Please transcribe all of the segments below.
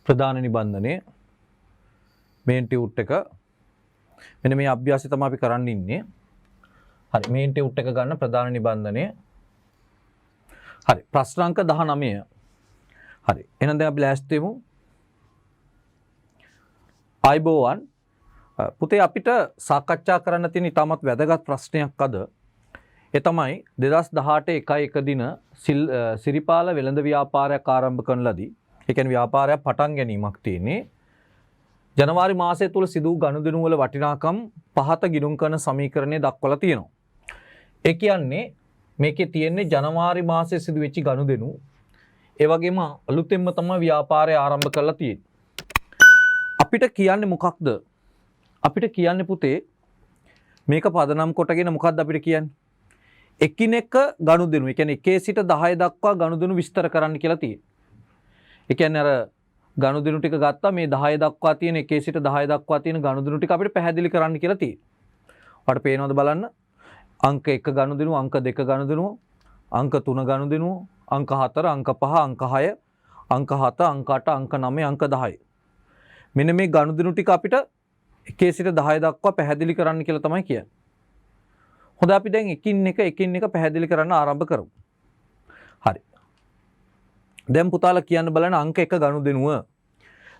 ප්‍රධාන නිබන්ධනය මේන් ටියුට් එක මෙන්න මේ අභ්‍යාසය තමයි අපි කරන්න ඉන්නේ. හරි මේන් ටියුට් එක ගන්න ප්‍රධාන නිබන්ධනය. හරි ප්‍රශ්න අංක 19. හරි එහෙනම් දැන් අපි ලෑස්ති වෙමු. අයිබෝවන් පුතේ අපිට සාකච්ඡා කරන්න තියෙන ඉතාමත් වැදගත් ප්‍රශ්නයක් අද. ඒ තමයි 2018 1 දින සිරිපාල වෙළඳ ව්‍යාපාරයක් ආරම්භ කරන ලදී. ඒ කියන්නේ ව්‍යාපාරයක් පටන් ගැනීමක් තියෙන්නේ. ජනවාරි මාසය තුල සිදු වූ ගනුදෙනු වල වටිනාකම් පහත ගිණුම් කරන සමීකරණය දක්වලා තියෙනවා. ඒ කියන්නේ මේකේ තියෙන්නේ ජනවාරි මාසයේ සිදු වෙච්ච ගනුදෙනු. ඒ වගේම අලුතෙන්ම තමයි ව්‍යාපාරය ආරම්භ කරලා තියෙන්නේ. අපිට කියන්නේ මොකක්ද? අපිට කියන්නේ පුතේ මේක පදනම් කොටගෙන මොකක්ද අපිට කියන්නේ? එකිනෙක ගනුදෙනු. ඒ කියන්නේ 1 සිට 10 දක්වා ගනුදෙනු විස්තර කරන්න කියලා තියෙනවා. ඒ කියන්නේ අර ගනුදෙනු ටික ගත්තා මේ 10 දක්වා තියෙන 1 සිට 10 දක්වා තියෙන ගනුදෙනු ටික අපිට පැහැදිලි කරන්න කියලා තියෙනවා. ඔයාලට පේනවද බලන්න? අංක 1 ගනුදෙනු, අංක 2 ගනුදෙනු, අංක 3 ගනුදෙනු, අංක 4, අංක 5, අංක 6, අංක 7, අංක 8, අංක 9, අංක 10. මෙන්න මේ ගනුදෙනු ටික අපිට 1 සිට 10 දක්වා පැහැදිලි කරන්න කියලා තමයි කියන්නේ. හොඳ අපි දැන් එකින් එක පැහැදිලි කරන්න ආරම්භ කරමු. හරි. දැන් පුතාලා කියන්න බලන්න අංක 1 ගනුදෙනුව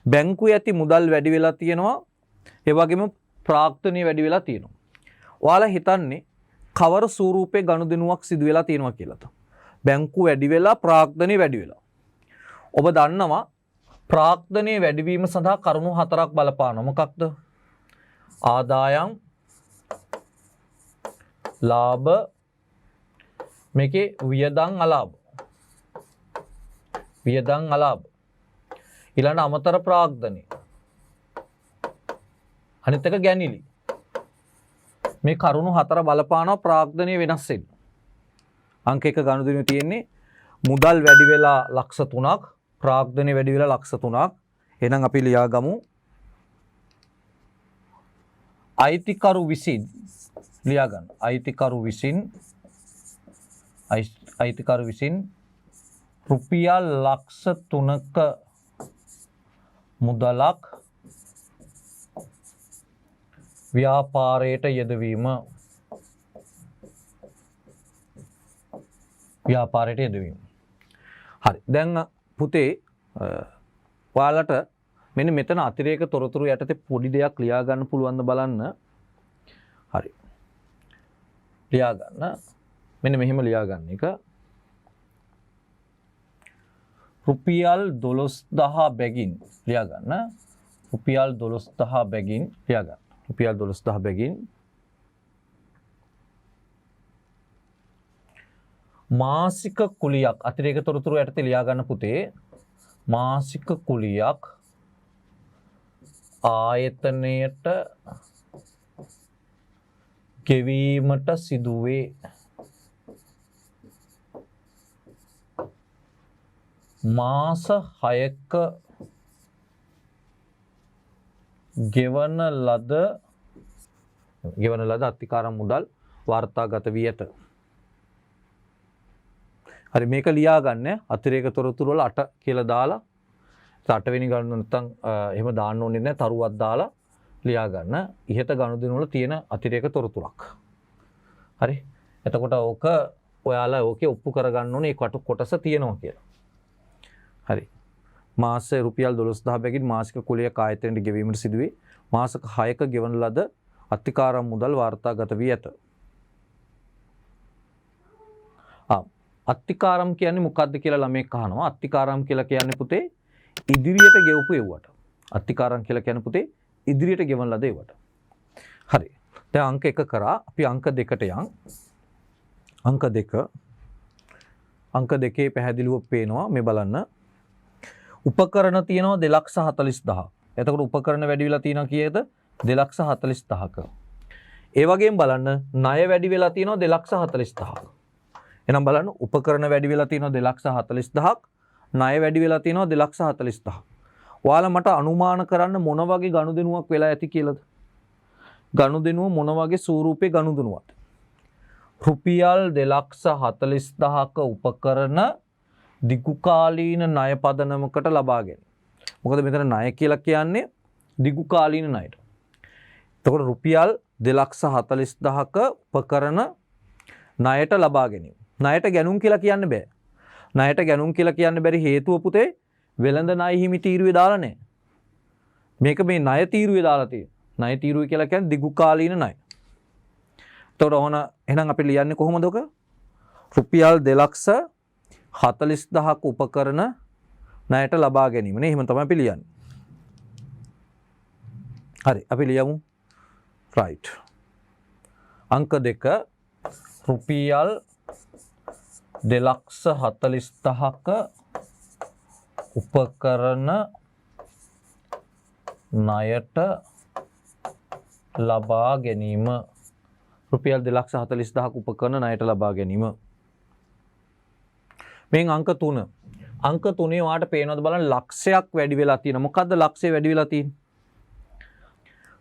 බැංකුවේ ඇති මුදල් වැඩි වෙලා තියෙනවා. ඒ වගේම ප්‍රාග්ධනීය වැඩි වෙලා තියෙනවා. ඔයාලා හිතන්නේ කවර ස්වරූපේ ගනුදෙනුවක් සිදු වෙලා තියෙනවා කියලාද? බැංකුව වැඩි වෙලා ප්‍රාග්ධනීය වැඩි වෙලා. ඔබ දන්නවා ප්‍රාග්ධනීය වැඩිවීම සඳහා කරුණු 4ක් බලපානවා. මොකක්ද? ආදායම්, ලාභ, මේකේ වියදම් අලාභ. වියදම් අලාභ. ඊළඟ අමතර ප්‍රාග්ධනීය. අනිත් එක ගැනිලි. මේ කරුණු 4 බලපානවා ප්‍රාග්ධනීය වෙනස් වෙන්න. අංක 1 ගනුදෙනුවේ තියෙන්නේ මුදල් වැඩි වෙලා ලක්ෂ 3ක්, ප්‍රාග්ධනීය වැඩි වෙලා ලක්ෂ 3ක්. එහෙනම් අපි ලියාගමු. අයිතිකරු විසින් ලියා ගන්න. අයිතිකරු විසින් රුපියල් ලක්ෂ 3ක මුදලක් ව්‍යාපාරයට යෙදවීම. හරි. දැන් පුතේ ඔයාලට මෙන්න මෙතන අතිරේක තොරතුරු යටතේ පොඩි දෙයක් ලියා ගන්න පුළුවන්ද බලන්න. හරි. ලියා ගන්න. මෙන්න මෙහෙම ලියා ගන්න එක. රුපියල් 12000 බැගින් ලියා ගන්න. රුපියල් 12000 බැගින් ලියා ගන්න. රුපියල් 12000 බැගින් මාසික කුලියක් අතිරේක තොරතුරු යටතේ ලියා ගන්න පුතේ. මාසික කුලියක් ආයතනයට ගෙවීමට සිදුවේ. මාස 6ක ගෙවන ලද අත්තිකාරම් මුදල් වාර්තාගත වී ඇත. හරි මේක ලියා ගන්න අතිරේක තොරතුරු වල 8 කියලා දාලා 8 වෙනි ගණන නැත්නම් එහෙම දාන්න ඕනේ නැහැ තරුවක් දාලා ලියා ගන්න ඉහත ගනුදෙනු වල තියෙන අතිරේක තොරතුරක්. හරි. එතකොට ඕක ඔයාලා ඕකේ ඔප්පු කරගන්න ඕනේ ඒ කොටස තියෙනවා කියලා. හරි. මාසයේ රුපියල් 12000 බැගින් මාසික කුලියක් ආයතනයට ගෙවීමට සිදුවේ. මාස 6ක ගෙවන ලද අත්තිකාරම් මුදල් වාර්තාගත වී ඇත. අත්තිකාරම් කියන්නේ මොකක්ද කියලා ළමෙක් අහනවා. අත්තිකාරම් කියලා කියන්නේ පුතේ ඉදිරියට ගෙවපු ඒවට. අත්තිකාරම් කියලා කියන්නේ පුතේ ඉදිරියට ගෙවන ලද ඒවට. හරි. දැන් අංක 1 කරා අපි අංක 2ට යන්. අංක 2 පැහැදිලිව පේනවා මේ බලන්න. උපකරණ තියෙනවා 240000. එතකොට උපකරණ වැඩි වෙලා තියෙනවා කීයද? 240000ක. ඒ වගේම බලන්න ණය වැඩි වෙලා තියෙනවා 240000ක. එහෙනම් බලන්න උපකරණ වැඩි වෙලා තියෙනවා 240000ක්, ණය වැඩි වෙලා තියෙනවා 240000ක්. ඔයාලා මට අනුමාන කරන්න මොන වගේ ගනුදෙනුවක් වෙලා ඇති කියලාද? ගනුදෙනුව මොන වගේ ස්වරූපේ ගනුදෙනුවක්ද? රුපියල් 240000ක උපකරණ දිගු කාලීන ණය පදනමකට ලබා ගැනීම. මොකද මෙතන ණය කියලා කියන්නේ දිගු කාලීන ණයට. එතකොට රුපියල් 2,40,000ක උපකරණ ණයට ලබා ගැනීම. ණයට ගැනුම් කියලා කියන්න බෑ. ණයට ගැනුම් කියලා කියන්න බැරි හේතුව පුතේ වෙළඳ ණය හිමි තීරුවේ දාලා නැහැ. මේක මේ ණය තීරුවේ දාලා තියෙනවා. ණය තීරුව කියලා කියන්නේ දිගු කාලීන ණය. එතකොට ඕන එහෙනම් අපි ලියන්නේ කොහොමද ඔක? රුපියල් 2,40,000ක උපකරණ ණයට ලබා ගැනීම නේ. එහෙම තමයි අපි ලියන්නේ. හරි අපි ලියමු. right. අංක 2 රුපියල් 2,40,000ක උපකරණ ණයට ලබා ගැනීම. රුපියල් 2,40,000ක උපකරණ ණයට ලබා ගැනීම. මේන් අංක 3. අංක 3 වාට පේනවද බලන්න ලක්ෂයක් වැඩි වෙලා තියෙනවා. මොකද්ද ලක්ෂය වැඩි වෙලා තියෙන්නේ?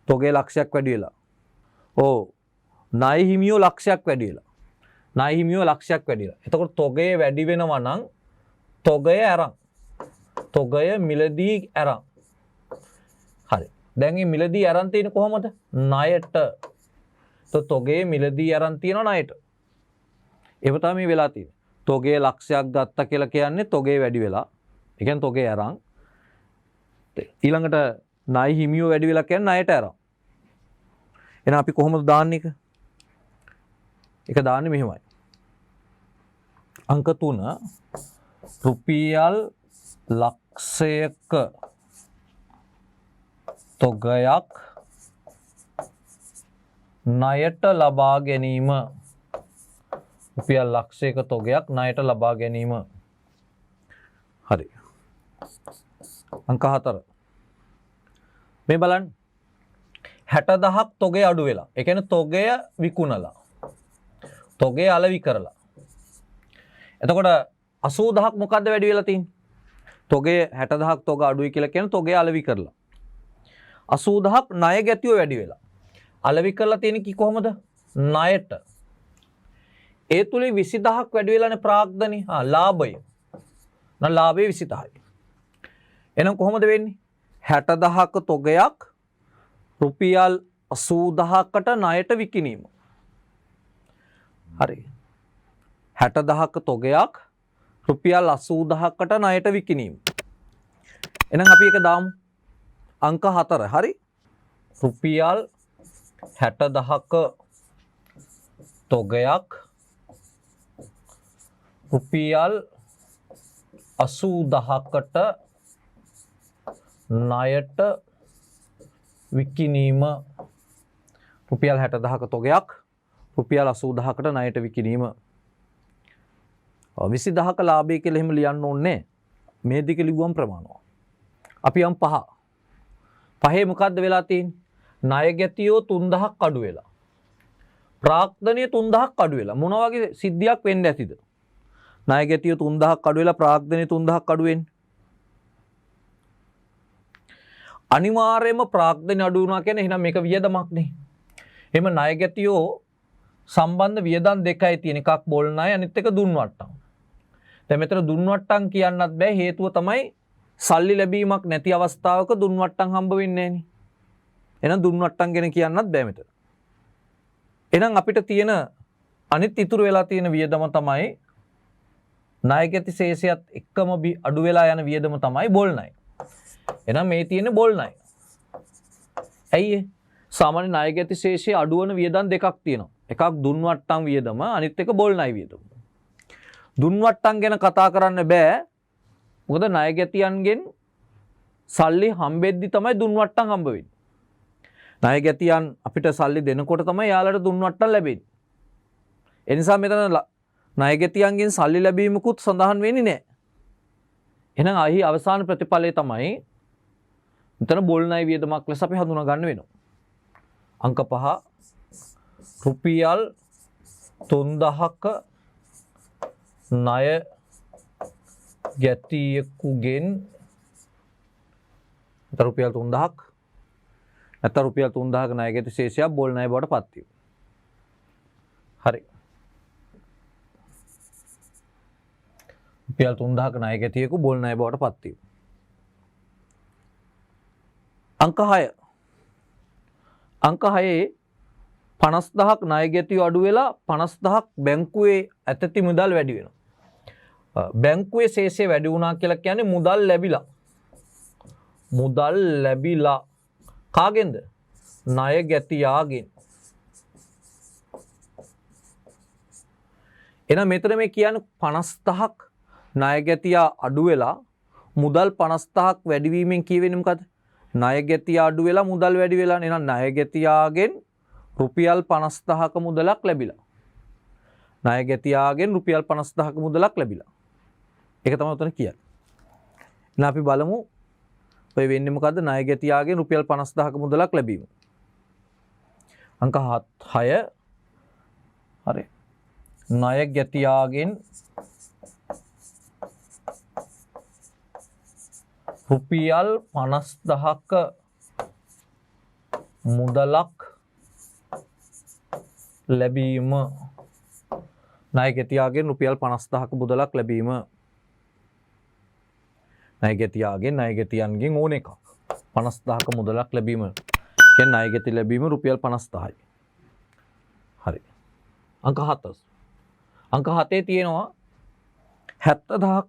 තොගේ ලක්ෂයක් වැඩි වෙලා. ඔව්. ණය හිමියෝ ලක්ෂයක් වැඩි වෙලා. ණය හිමියෝ ලක්ෂයක් වැඩි වෙලා. එතකොට තොගය වැඩි වෙනවා නම් තොගය අරන්. තොගය මිලදී අරන්. හරි. දැන් මේ මිලදී අරන් තියෙන්නේ කොහමද? ණයට. තොගේ මිලදී අරන් තියෙනවා ණයට. ඒක තමයි මේ වෙලා තියෙන්නේ. තොගේ ලක්ෂයක් ගත්තා කියලා කියන්නේ තොගේ වැඩි වෙලා. ඒ කියන්නේ තොගේ අරන්. ඊළඟට ණය හිමියෝ වැඩි වෙලා කියන්නේ ණයට අරන්. එහෙනම් අපි කොහොමද දාන්නේ එක? එක දාන්නේ මෙහෙමයි. අංක 3 රුපියල් ලක්ෂයක තොගයක් ණයට ලබා ගැනීම. රුපියල් ලක්ෂයක තොගයක් ණයට ලබා ගැනීම. හරි. අංක 4 මේ බලන්න 60,000ක් තොගේ අඩු වෙලා. ඒ කියන්නේ තොගය විකුණලා. තොගේ අලෙවි කරලා. එතකොට 80,000ක් මොකද්ද වැඩි වෙලා තියෙන්නේ? තොගේ 60,000ක් තොග අඩුයි කියලා කියන්නේ තොගේ අලෙවි කරලා. 80,000ක් ණය ගැතියෝ වැඩි වෙලා. අලෙවි කරලා තියෙන්නේ කි කොහමද? ණයට. ඒ තුලින් 20,000ක් වැඩි වෙලානේ ප්‍රාග්ධනි. ලාභය. ලාභය 20,000යි. එහෙනම් කොහොමද වෙන්නේ? 60,000ක තොගයක් රුපියල් 80,000කට ණයට විකිණීම. හරි. 60,000ක තොගයක් රුපියල් 80,000කට ණයට විකිණීම. එහෙනම් අපි ඒක දාමු. අංක 4. හරි. රුපියල් 60,000ක තොගයක් රුපියල් 80,000කට ණයට විකිණීම. රුපියල් 60,000ක තොගයක් රුපියල් 80,000කට ණයට විකිණීම. 20,000ක ලාභය කියලා එහෙම ලියන්න ඕනේ. මේ දෙක ලිව්වම් ප්‍රමාණවත්. අපි යම් 5. පහේ මොකද්ද වෙලා තියෙන්නේ? ණය ගැතියෝ 3,000ක් අඩු වෙලා. ප්‍රාග්ධනීය 3,000ක් අඩු වෙලා. මොන වගේ සිද්ධියක් වෙන්න ඇතිද? ණය ගැතියෝ 3,000ක් අඩු වෙලා ප්‍රාග්ධනීය 3,000ක් අඩු වෙන්නේ. අනිවාර්යයෙන්ම ප්‍රාග්ධනීය අඩු වුණා කියන්නේ එහෙනම් මේක වියදමක් නේ. එහෙම ණය ගැතියෝ සම්බන්ධ වියදම් දෙකයි තියෙන. එකක් බොල් ණය අනිත් එක දුන් වට්ටම්. දැන් මෙතන දුන් වට්ටම් කියන්නත් බෑ. හේතුව තමයි සල්ලි ලැබීමක් නැති අවස්ථාවක දුන් වට්ටම් හම්බ වෙන්නේ නෑනේ. එහෙනම් දුන් වට්ටම් ගැන කියන්නත් බෑ මෙතන. එහෙනම් අපිට තියෙන අනිත් ඉතුරු වෙලා තියෙන වියදම තමයි ණය ගැති ශේෂයත් එක්කම අඩු වෙලා යන වියදම තමයි බොල් ණය. එහෙනම් මේ තියෙන්නේ බොල් ණය. ඇයි ඒ? සාමාන්‍ය ණය ගැති ශේෂයේ අඩුවන වියදම් දෙකක් තියෙනවා. එකක් දුන් වට්ටම් වියදම අනිත් එක බොල් ණය වියදම. දුන් වට්ටම් ගැන කතා කරන්න බෑ. මොකද ණය ගැතියන්ගෙන් සල්ලි හම්බෙද්දි තමයි දුන් වට්ටම් හම්බ වෙන්නේ. ණය ගැතියන් අපිට සල්ලි දෙනකොට තමයි යාළට දුන් වට්ටම් ලැබෙන්නේ. ඒ නිසා මෙතන ණය ගැතියන්ගෙන් සල්ලි ලැබීමකුත් සඳහන් වෙන්නේ නැහැ. එහෙනම් අහි අවසාන ප්‍රතිඵලය තමයි මෙතන බොල් ණය වියදමක් ලෙස අපි හඳුනා ගන්න වෙනවා. අංක 5 රුපියල් 3,000ක ණය ගැතියෙකුගෙන් රුපියල් 3,000ක් නැත්නම් රුපියල් 3,000ක ණය ගැති ශේෂයක් බොල් ණය බවට පත් වීම. හරි. රුපියල් 3,000ක ණය ගැතියෙකු බොල් ණය බවට පත් වීම. අංක 6. අංක 6 50,000ක් ණය ගැතිය අඩු වෙලා 50,000ක් බැංකුවේ ඇතති මුදල් වැඩි වෙනවා. බැංකුවේ ශේෂය වැඩි වුණා කියලා කියන්නේ මුදල් ලැබිලා. මුදල් ලැබිලා කාගෙන්ද? ණය ගැතියාගෙන්. එහෙනම් මෙතන මේ කියන්නේ 50,000ක් ණය ගැතියා අඩු වෙලා මුදල් 50,000ක් වැඩි වීමෙන් කියවෙන්නේ මොකද? ණය ගැතියා අඩු වෙලා මුදල් වැඩි වෙලා. එහෙනම් ණය ගැතියාගෙන් රුපියල් 50,000ක මුදලක් ලැබිලා. ණය ගැතියාගෙන් රුපියල් 50,000ක මුදලක් ලැබිලා. ඒක තමයි උතන කියන්නේ. එහෙනම් අපි බලමු ඔය වෙන්නේ මොකද්ද? ණය ගැතියාගෙන් රුපියල් 50,000ක මුදලක් ලැබීම. අංක 6 හරි. ණය ගැතියාගෙන් රුපියල් 50,000ක මුදලක් ලැබීම. ණය ගැතියාගෙන් රුපියල් 50,000ක මුදලක් ලැබීම. ණය ගැතියාගෙන් ණය ගැතියන්ගෙන් ඕන එකක් 50,000ක මුදලක් ලැබීම. කියන්නේ ණය ගැති ලැබීම රුපියල් 50,000යි. හරි. අංක 7. අංක 7 තියෙනවා 70,000ක්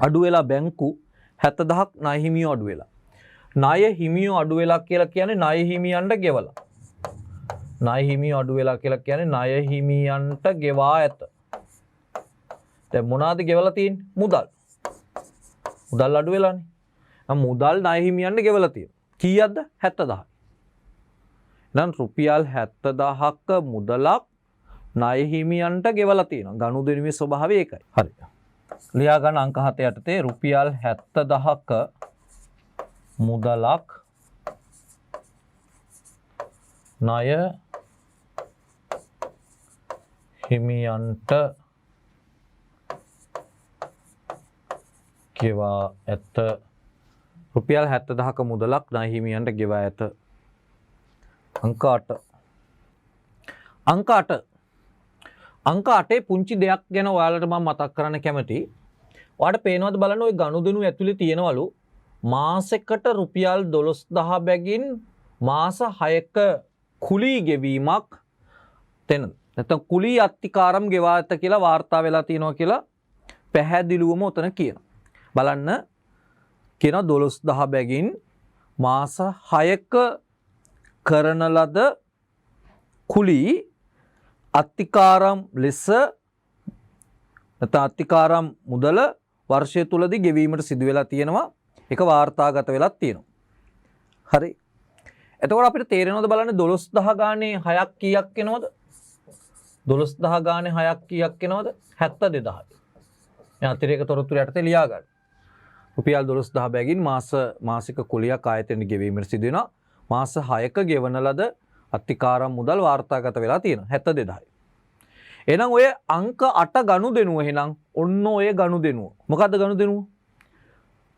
අඩු වෙලා බැංකු 70,000ක් ණය හිමියෝ අඩු වෙලා. ණය හිමියෝ අඩු වෙලා කියලා කියන්නේ ණය හිමියන්ට ගෙවලා. ණය හිමියෝ අඩු වෙලා කියලා කියන්නේ ණය හිමියන්ට ගෙවා ඇත. දැන් මොනවාද ගෙවලා තියෙන්නේ? මුදල්. මුදල් අඩු වෙලානේ. මුදල් ණය හිමියන්ට ගෙවලා තියෙනවා. කීයක්ද? 70,000. එහෙනම් රුපියල් 70,000ක මුදලක් ණය හිමියන්ට ගෙවලා තියෙනවා. ගනුදෙනුවේ ස්වභාවය ඒකයි. හරි. ලියා ගන්න අංක 7 යටතේ රුපියල් 70,000ක මුදලක් ණය හිමියන්ට ගෙවා ඇත. රුපියල් 70,000ක මුදලක් ණය හිමියන්ට ගෙවා ඇත. අංක 8. අංක 8. අංක 8 පුංචි දෙයක් ගැන ඔයාලට මම මතක් කරන්න කැමතියි. ඔයාලට පේනවද බලන්න ওই ගනුදෙනු ඇතුලේ තියෙනවලු මාසෙකට රුපියල් 12,000 බැගින් මාස 6ක කුලී ගෙවීමක් තෙන. නැත්නම් කුලී අත්තිකාරම් ගෙවා ඇත කියලා වාර්තා වෙලා තියෙනවා කියලා පැහැදිලිවම උතන කියනවා. බලන්න කියනවා 12,000 බැගින් මාස 6ක කරන ලද කුලී අත්තිකාරම් ලෙස නැත්නම් අත්තිකාරම් මුදල වර්ෂය තුලදී ගෙවීමට සිදු වෙලා තියෙනවා. ඒක වාර්තාගත වෙලා තියෙනවා. හරි. එතකොට අපිට තේරෙනවද බලන්න 12,000 ගානේ 6ක් කීයක් එනවද? 12,000 ගානේ 6ක් කීයක් එනවද? 72,000යි. මේ අතිරේක තොරතුරු යටතේ ලියා ගන්න. රුපියල් 12,000 බැගින් මාසික කුලියක් ආයතනයේ ගෙවීමට සිදු වෙනවා. මාස 6ක ගෙවන ලද අත්තිකාරම් මුදල් වාර්තාගත වෙලා තියෙනවා 72,000යි. එහෙනම් ඔය අංක 8 ගනුදෙනුව එහෙනම් ඔන්න ඔය ගනුදෙනුව. මොකද්ද ගනුදෙනුව?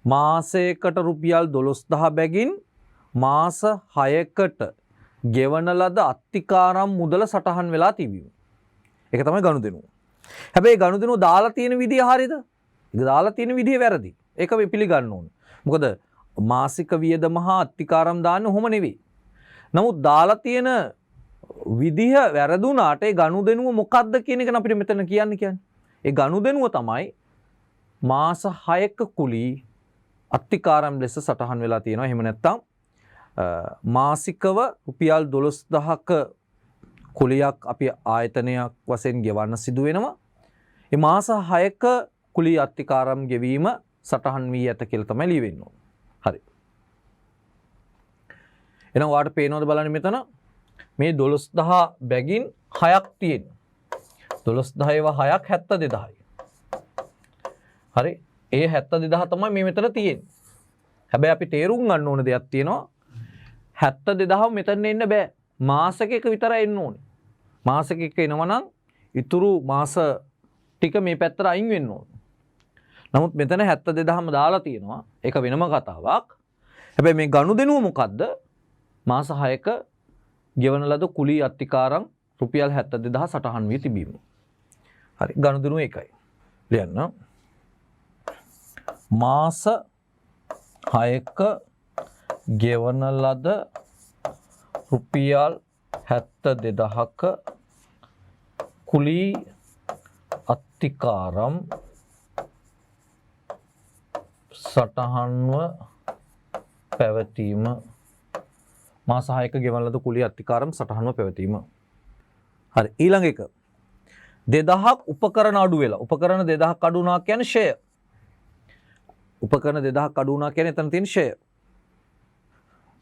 මාසයකට රුපියල් 12,000 බැගින් මාස 6කට ගෙවන ලද අත්තිකාරම් මුදල සටහන් වෙලා තිබීම. ඒක තමයි ගනුදෙනුව. හැබැයි ගනුදෙනුව දාලා තියෙන විදිය හරියද? ඒක දාලා තියෙන විදිය වැරදි. ඒක අපි පිළිගන්න ඕනේ. මොකද මාසික වියදම හා අත්තිකාරම් දාන්නේ ඔහොම නෙවෙයි. නමුත් දාලා තියෙන විදිහ වැරදුනාට ඒ ගනුදෙනුව මොකක්ද කියන එක අපිට මෙතන කියන්නේ. ඒ ගනුදෙනුව තමයි මාස 6ක කුලී අත්තිකාරම් ලෙස සටහන් වෙලා තියෙනවා. එහෙම නැත්නම් මාසිකව රුපියල් 12,000ක කුලියක් අපි ආයතනයක් වශයෙන් ගෙවන්න සිදු වෙනවා. ඒ මාස 6ක කුලී අත්තිකාරම් ගෙවීම සටහන් වී ඇත කියලා තමයි ලියවෙන්න ඕන. හරි. එහෙනම් ඔයාලට පේනවද බලන්න මෙතන මේ 12,000 බැගින් 6ක් තියෙනවා. 12,000 ඒවා 6ක් 72,000යි. හරි. ඒ 72,000 තමයි මේ මෙතන තියෙන්නේ. හැබැයි අපි තේරුම් ගන්න ඕන දෙයක් තියෙනවා. 72,000 මෙතන එන්න බෑ. මාසෙක එක විතරයි එන්න ඕනේ. මාසෙක එක එනවා නම් ඉතුරු මාස ටික මේ පැත්තට අයින් වෙන්න ඕනේ. නමුත් මෙතන 72,000ම දාලා තියෙනවා. ඒක වෙනම කතාවක්. හැබැයි මේ ගනුදෙනුව මොකද්ද? මාස 6ක ගෙවන ලද කුලී අත්තිකාරම් රුපියල් 72,000 සටහන් වී තිබීම. හරි. ගනුදෙනුව ඒකයි. ලියන්න. මාස 6ක ගෙවන ලද රුපියල් 72,000ක කුලී අත්තිකාරම් සටහන්ව පැවතීම මාස 6ක ගෙවන ලද කුලී අත්තිකාරම් සටහන්ව පැවතීම. හරි ඊළඟ එක 2000ක් උපකරණ අඩු වෙලා උපකරණ 2000ක් අඩු වුණා කියන්නේ ෂෙය. උපකරණ 2000ක් අඩු වුණා කියන්නේ එතන තියෙන ෂෙය.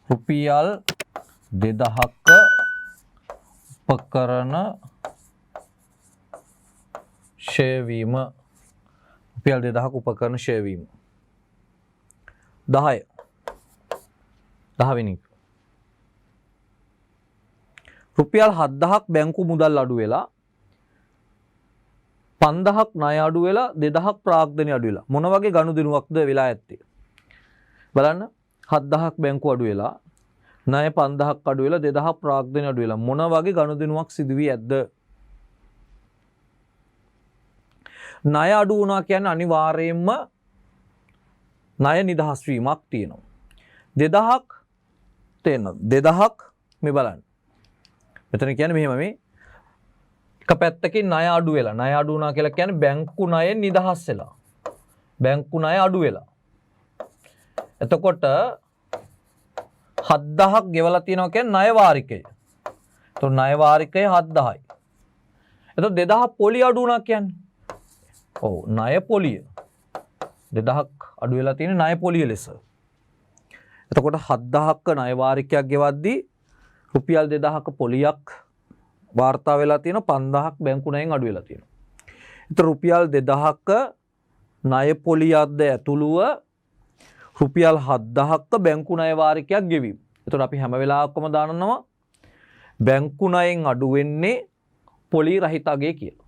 රුපියල් 2000ක උපකරණ ෂෙය වීම. රුපියල් 2000ක උපකරණ ෂෙය වීම. 10 වෙනි එක. රුපියල් 7000ක් බැංකු මුදල් අඩු වෙලා 5000ක් ණය අඩු වෙලා 2000ක් ප්‍රාග්ධනය අඩු වෙලා මොන වගේ ගනුදෙනුවක්ද වෙලා ඇත්තේ බලන්න 7000ක් බැංකු අඩු වෙලා ණය 5000ක් අඩු වෙලා 2000ක් ප්‍රාග්ධනය අඩු වෙලා මොන වගේ ගනුදෙනුවක් සිදු වී ඇද්ද ණය අඩු වුණා කියන්නේ අනිවාර්යයෙන්ම ණය නිදහස් වීමක් තියෙනවා 2000ක් තේරෙනවද 2000ක් මේ බලන්න මෙතන කියන්නේ මෙහෙම මේ එක පැත්තකින් ණය අඩු වෙලා ණය අඩු වුණා කියලා කියන්නේ බැංකු ණයෙන් නිදහස් වෙලා බැංකු ණය අඩු වෙලා එතකොට 7000ක් ගෙවලා තියෙනවා කියන්නේ ණය වාරිකය එතකොට ණය වාරිකය 7000යි එතකොට 2000 පොලි අඩු වුණා කියන්නේ ඔව් ණය පොලිය 2000ක් අඩු වෙලා තියෙන ණය පොලිය ලෙස එතකොට 7000ක ණය වාරිකයක් ගෙවද්දී රුපියල් 2000ක පොලියක් වාර්තා වෙලා තියෙන 5000ක් බැංකු ණයෙන් අඩු වෙලා තියෙනවා. ඒතර රුපියල් 2000ක ණය පොලියක්ද ඇතුළුව රුපියල් 7000ක බැංකු ණය වාරිකයක් ගෙවීම. ඒතර අපි හැම වෙලාවකම දානවා බැංකු ණයෙන් අඩු වෙන්නේ පොලි රහිත අගය කියලා.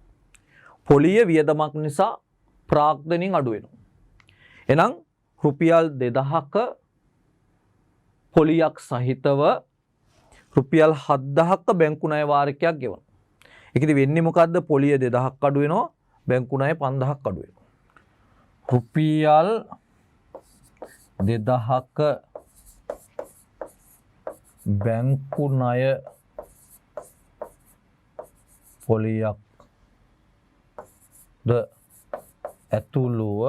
පොලිය වියදමක් නිසා ප්‍රාග්ධනයෙන් අඩු වෙනවා. එහෙනම් රුපියල් 2000ක පොලියක් සහිතව රුපියල් 7000ක බැංකු ණය වාරිකයක් ගෙවනවා. ඒකෙදි වෙන්නේ මොකද්ද? පොලිය 2000ක් අඩු වෙනවා, බැංකු ණය 5000ක් අඩු වෙනවා. රුපියල් 2000ක බැංකු ණය පොලියක් ද ඇතුළුව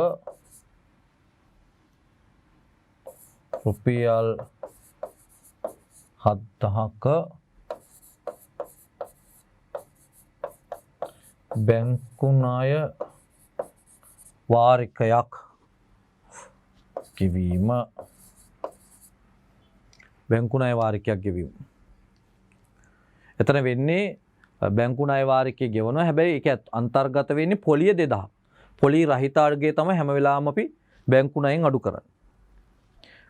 රුපියල් 7000ක බැංකු ණය වාරිකයක් ගෙවීම බැංකු ණය වාරිකයක් ගෙවීම. එතන වෙන්නේ බැංකු ණය වාරිකය ගෙවනවා. හැබැයි ඒක අන්තර්ගත වෙන්නේ පොලිය 2000. පොලි රහිත අර්ගය තමයි හැම වෙලාවම අපි බැංකු ණයෙන් අඩු කරන්නේ.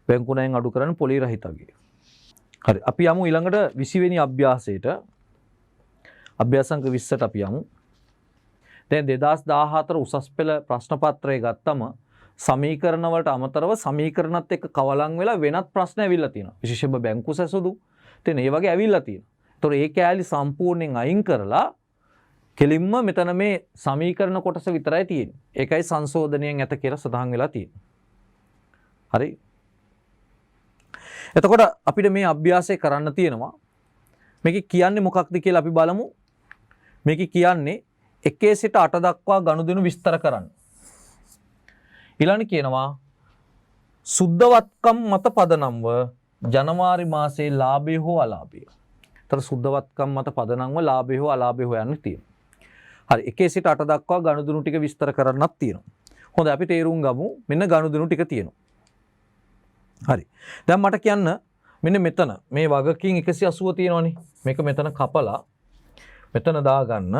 බැංකු ණයෙන් අඩු කරන්නේ පොලි රහිත අර්ගය. හරි අපි යමු ඊළඟට 20 වෙනි අභ්‍යාසයට. අභ්‍යාසංක 20ට අපි යමු. දැන් 2014 උසස් පෙළ ප්‍රශ්න පත්‍රය ගත්තම සමීකරණ වලට අමතරව සමීකරණත් එක්ක කවලම් වෙලා වෙනත් ප්‍රශ්න ඇවිල්ලා තියෙනවා. විශේෂයෙන්ම බැංකු සැසුදු. ඉතින් ඒ වගේ ඇවිල්ලා තියෙනවා. ඒතොර ඒ කෑලි සම්පූර්ණයෙන් අයින් කරලා කෙලින්ම මෙතන මේ සමීකරණ කොටස විතරයි තියෙන්නේ. ඒකයි සංශෝධනයෙන් ඇත කියලා සඳහන් වෙලා තියෙන්නේ. හරි. එතකොට අපිට මේ අභ්‍යාසය කරන්න තියෙනවා. මේක කියන්නේ මොකක්ද කියලා අපි බලමු. මේක කියන්නේ 1 සිට 8 දක්වා ගනුදෙනු විස්තර කරන්න. ඊළඟ කියනවා සුද්ධවත්කම් මත පදනම්ව ජනවාරි මාසයේ ලාභය හෝ අලාභය. තර සුද්ධවත්කම් මත පදනම්ව ලාභය හෝ අලාභය හොයන්න තියෙනවා. හරි 1 සිට 8 දක්වා ගනුදෙනු ටික විස්තර කරන්නත් තියෙනවා. හොඳයි අපි තේරුම් ගමු. මෙන්න ගනුදෙනු ටික තියෙනවා. හරි. දැන් මට කියන්න මෙන්න මෙතන මේ වගකීම් 180 තියෙනවනේ. මේක මෙතන කපලා මෙතන දාගන්න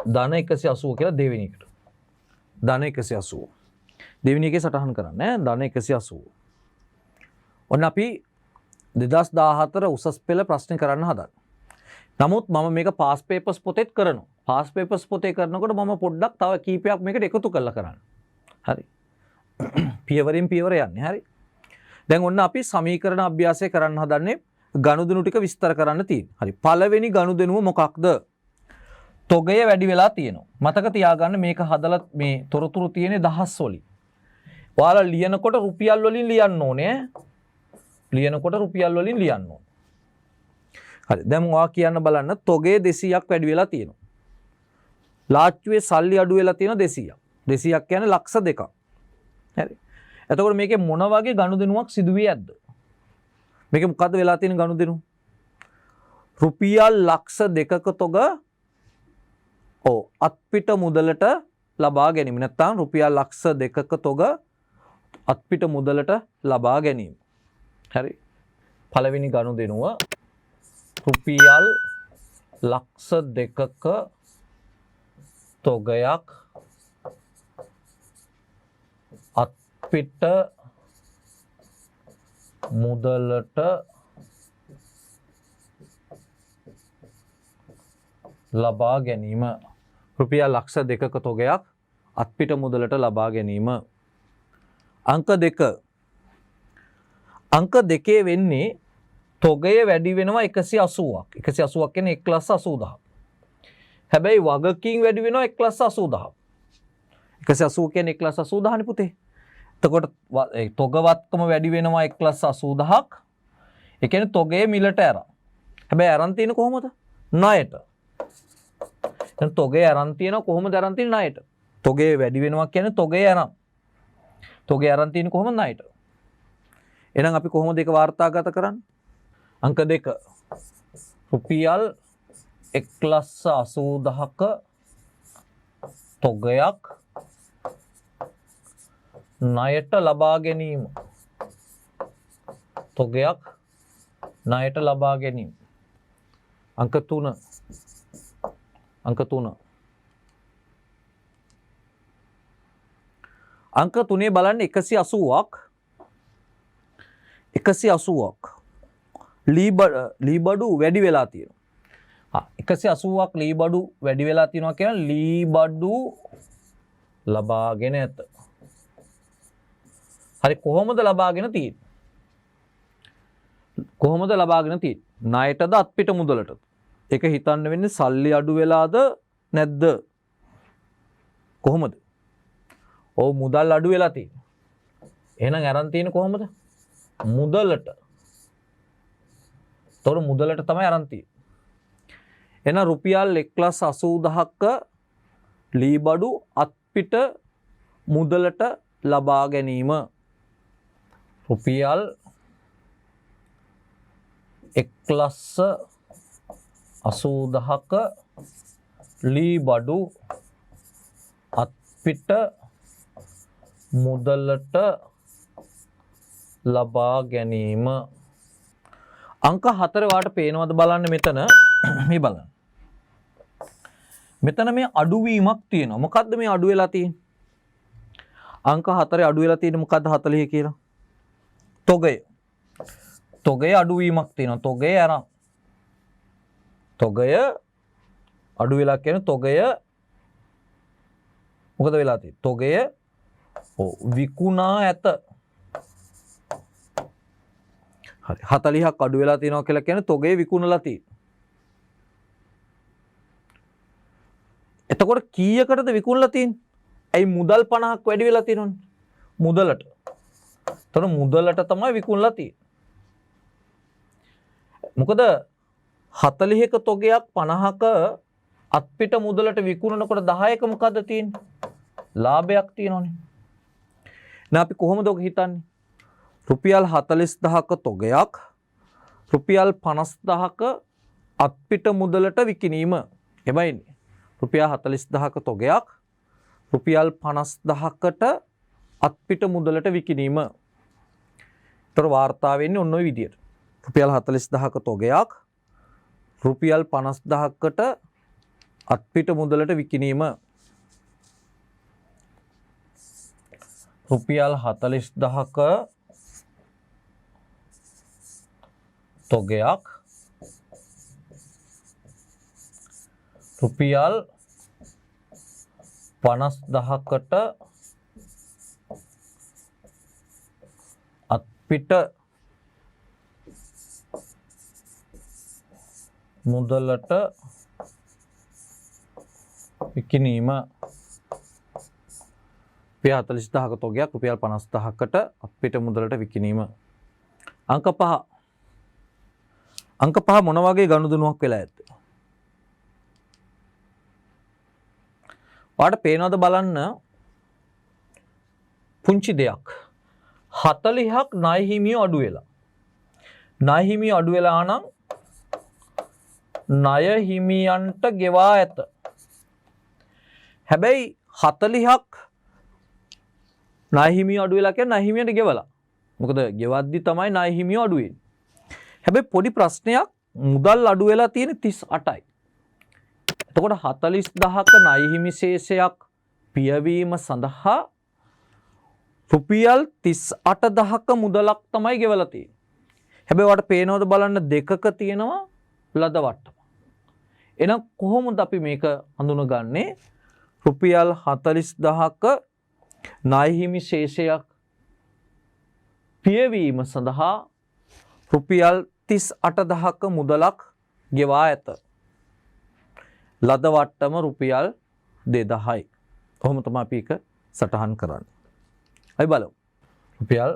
ධන 180 කියලා දෙවෙනි එකට. ධන 180. දෙවෙනි එකේ සටහන් කරන්න ඈ ධන 180. ඔන්න අපි 2014 උසස් පෙළ ප්‍රශ්න කරන්න හදන්නේ. නමුත් මම මේක පාස් පේපර්ස් පොතේත් කරනවා. පාස් පේපර්ස් පොතේ කරනකොට මම පොඩ්ඩක් තව කීපයක් මේකට එකතු කරලා කරන්න. හරි. පියවරින් පියවර යන්නේ. හරි. දැන් ඔන්න අපි සමීකරණ අභ්‍යාසය කරන්න හදන්නේ ගනුදෙනු ටික විස්තර කරන්න තියෙනවා. හරි. පළවෙනි ගනුදෙනුව මොකක්ද? තොගය වැඩි වෙලා තියෙනවා. මතක තියාගන්න මේක හදලා මේ තොරතුරු තියෙන්නේ දහස් වලින්. ඔයාලා ලියනකොට රුපියල් වලින් ලියන්න ඕනේ. ලියනකොට රුපියල් වලින් ලියන්න ඕන. හරි. දැන් ඔයා කියන්න බලන්න තොගේ 200ක් වැඩි වෙලා තියෙනවා. ලාච්චුවේ සල්ලි අඩු වෙලා තියෙනවා 200ක්. 200ක් කියන්නේ ලක්ෂ 2ක්. හරි. එතකොට මේකේ මොන වගේ ගනුදෙනුවක් සිදුවේ ඇද්ද? මේකේ මොකද්ද වෙලා තියෙන ගනුදෙනුව? රුපියල් ලක්ෂ 2ක තොග අත්පිට මුදලට ලබා ගැනීම. නැත්නම් රුපියල් ලක්ෂ 2ක තොග අත්පිට මුදලට ලබා ගැනීම. හරි. පළවෙනි ගනුදෙනුව රුපියල් ලක්ෂ 2ක තොගයක් අත්පිට මුදලට ලබා ගැනීම. රුපියල් ලක්ෂ 2ක තොගයක් අත්පිට මුදලට ලබා ගැනීම. අංක 2. අංක 2 වෙන්නේ තොගය වැඩි වෙනවා 180ක්. 180ක් කියන්නේ 1,80,000. හැබැයි වගකීම් වැඩි වෙනවා 1,80,000. 180 කියන්නේ 1,80,000 නේ පුතේ. එතකොට තොගවත්කම වැඩි වෙනවා 1,80,000ක්. ඒ කියන්නේ තොගය මිලට අරන්. හැබැයි අරන් තියෙන කොහොමද? ණයට. දැන් තොගය අරන් තියෙනවා කොහොමද අරන් තියෙන්නේ ණයට? තොගය වැඩි වෙනවා කියන්නේ තොගය අරන්. තොගය අරන් තියෙන්නේ කොහොමද ණයට? එහෙනම් අපි කොහොමද ඒක වාර්තාගත කරන්නේ? අංක 2 රුපියල් 1,80,000ක තොගයක් ණයට ලබා ගැනීම. තොගයක් ණයට ලබා ගැනීම. අංක 3 අංක 3 අංක 3 බලන්න 180ක් ලී බඩු වැඩි වෙලා තියෙනවා. 180ක් ලී බඩු වැඩි වෙලා තියෙනවා කියන ලී බඩු ලබාගෙන ඇත. හරි කොහොමද ලබාගෙන තියෙන්නේ? කොහොමද ලබාගෙන තියෙන්නේ? ණයටද අත්පිට මුදලටද? ඒක හිතන්න වෙන්නේ සල්ලි අඩු වෙලාද නැද්ද? කොහොමද? ඔව් මුදල් අඩු වෙලා තියෙනවා. එහෙනම් අරන් තියෙන්නේ කොහොමද? මුදලට. තොර මුදලට තමයි අරන් තියෙන්නේ. එහෙනම් රුපියල් 1,80,000ක ලී බඩු අත්පිට මුදලට ලබා ගැනීම. රුපියල් 1,80,000ක ලී බඩු අත්පිට මුදලට ලබා ගැනීම. අංක 4 වාට පේනවද බලන්න මෙතන. මේ බලන්න. මෙතන මේ අඩුවීමක් තියෙනවා. මොකද්ද මේ අඩු වෙලා තියෙන්නේ? අංක 4 අඩු වෙලා තියෙන්නේ මොකද්ද 40 කියලා? තොගය. තොගය අඩුවීමක් තියෙනවා. තොගය අරන්. තොගය අඩු වෙලා කියන්නේ තොගය මොකද වෙලා තියෙන්නේ? තොගය විකුණා ඇත. හරි 40ක් අඩු වෙලා තියෙනවා කියලා කියන්නේ තොගය විකුණලා තියෙනවා. එතකොට කීයකටද විකුණලා තියෙන්නේ? ඇයි මුදල් 50ක් වැඩි වෙලා තියෙනවනේ? මුදලට. එතකොට මුදලට තමයි විකුණලා තියෙන්නේ. මොකද 40ක තොගයක් 50ක අත්පිට මුදලට විකුණනකොට 10ක මොකද්ද තියෙන්නේ? ලාභයක් තියෙනවනේ. දැන් අපි කොහොමද ඔක හිතන්නේ? රුපියල් 40000ක තොගයක් රුපියල් 50000ක අත්පිට මුදලට විකිණීම. එබැවින් රුපියල් 40000ක තොගයක් රුපියල් 50000කට අත්පිට මුදලට විකිණීම. ඒතර වාර්තා වෙන්නේ ඔන්න ඔය විදියට. රුපියල් 40000ක තොගයක් රුපියල් 50000කට අත්පිට මුදලට විකිණීම. රුපියල් 40000ක තොගයක් රුපියල් 50000කට අත්පිට මුදලට විකිණීම. රුපියල් 40000ක තොගයක් රුපියල් 50000කට අත්පිට මුදලට විකිණීම. අංක 5. අංක 5 මොන වගේ ගනුදෙනුවක් වෙලා ඇද්ද? ඔයාලට පේනවද බලන්න පුංචි දෙයක්. 40ක් ණය හිමියෝ අඩු වෙලා. ණය හිමියෝ අඩු වෙලා නම් ණය හිමියන්ට ගෙවා ඇත. හැබැයි 40ක් ණය හිමියෝ අඩු වෙලා කියන්නේ ණය හිමියන්ට ගෙවලා. මොකද ගෙවද්දි තමයි ණය හිමියෝ අඩු වෙන්නේ. හැබැයි පොඩි ප්‍රශ්නයක් මුදල් අඩු වෙලා තියෙන 38යි. එතකොට 40000ක ණය හිමි ශේෂයක් පියවීම සඳහා රුපියල් 38000ක මුදලක් තමයි ගෙවලා තියෙන්නේ. හැබැයි ඔයාලට පේනවද බලන්න දෙකක තියෙනවා ලද වට්ටම. එහෙනම් කොහොමද අපි මේක හඳුනගන්නේ? රුපියල් 40000ක ණය හිමි ශේෂයක් පියවීම සඳහා රුපියල් 38000ක මුදලක් ගෙවා ඇත. ලද වට්ටම රුපියල් 2000යි. කොහොම තමයි අපි ඒක සටහන් කරන්නේ. අපි බලමු. රුපියල්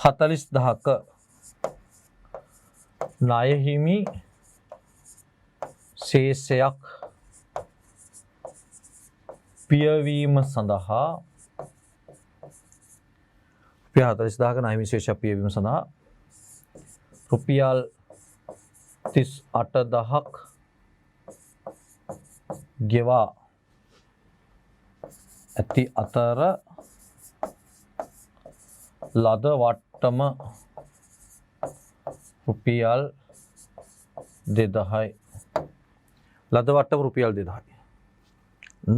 40000ක ණය හිමි ශේෂයක් පියවීම සඳහා රුපියල් 40000ක ණය හිමි ශේෂයක් පියවීම සඳහා රුපියල් 38000ක් ගෙවා ඇති අතර ලද වට්ටම රුපියල් 2000යි. ලද වට්ටම රුපියල් 2000යි.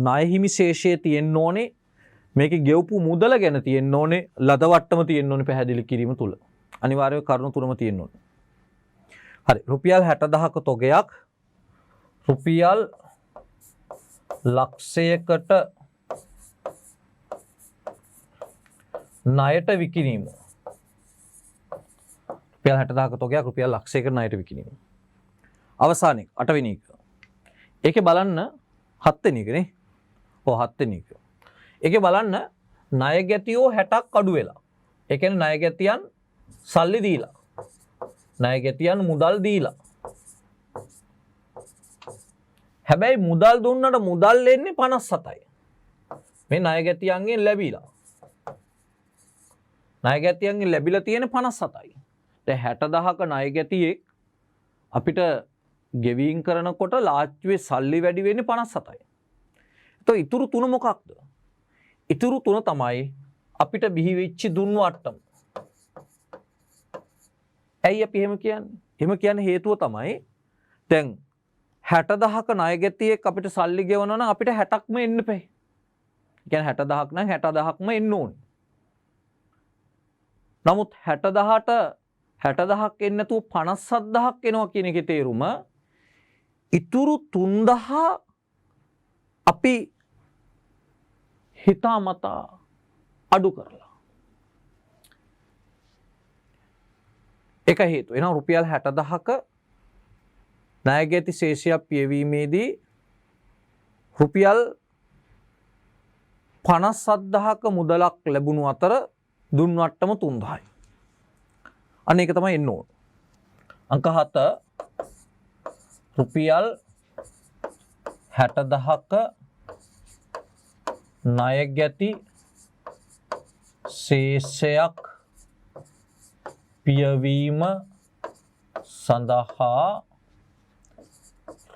ණය හිමි ශේෂයේ තියෙන්න ඕනේ මේකේ ගෙවපු මුදල ගැන තියෙන්න ඕනේ ලද වට්ටම තියෙන්න ඕනේ පැහැදිලි කිරීම තුල. අනිවාර්යයෙන් කරුණු තුනම තියෙන්න ඕනේ. හරි රුපියල් 60000ක තොගයක් රුපියල් ලක්ෂයකට ණයට විකිණීම. රුපියල් 60000ක තොගයක් රුපියල් ලක්ෂයකට ණයට විකිණීම. අවසානයේ 8 වෙනි එක. ඒකේ බලන්න 7 වෙනි එකනේ. ඔව් 7 වෙනි එක. ඒකේ බලන්න ණය ගැතියෝ 60ක් අඩු වෙලා. ඒ කියන්නේ ණය ගැතියන් සල්ලි දීලා. ණය ගැතියන් මුදල් දීලා. හැබැයි මුදල් දුන්නට මුදල් එන්නේ 57යි. මේ ණය ගැතියන්ගෙන් ලැබිලා. ණය ගැතියන්ගෙන් ලැබිලා තියෙන 57යි. දැන් 60000ක ණය ගැතියෙක් අපිට ගෙවීම් කරනකොට ලාච්චුවේ සල්ලි වැඩි වෙන්නේ 57යි. එතකොට ඉතුරු තුන මොකක්ද? ඉතුරු තුන තමයි අපිට බිහි වෙච්ච දුන් වට්ටම. ඇයි අපි එහෙම කියන්නේ? එහෙම කියන හේතුව තමයි දැන් 60000ක ණය ගැතියෙක් අපිට සල්ලි ගෙවනවා නම් අපිට 60ක්ම එන්න බෑ. ඒ කියන්නේ 60000ක් නම් 60000ක්ම එන්න ඕනේ. නමුත් 60000ක් එන්නේ නැතුව 57000ක් එනවා කියන එකේ තේරුම ඉතුරු 3000 අපි හිතාමතා අඩු කරලා. එක හේතුව. එහෙනම් රුපියල් 60000ක ණය ගැති ශේෂයක් පියවීමේදී රුපියල් 57000ක මුදලක් ලැබුණු අතර දුන් වට්ටම 3000යි. අන්න ඒක තමයි එන්න ඕන. අංක 7 රුපියල් 60000ක ණය ගැති ශේෂයක් පියවීම සඳහා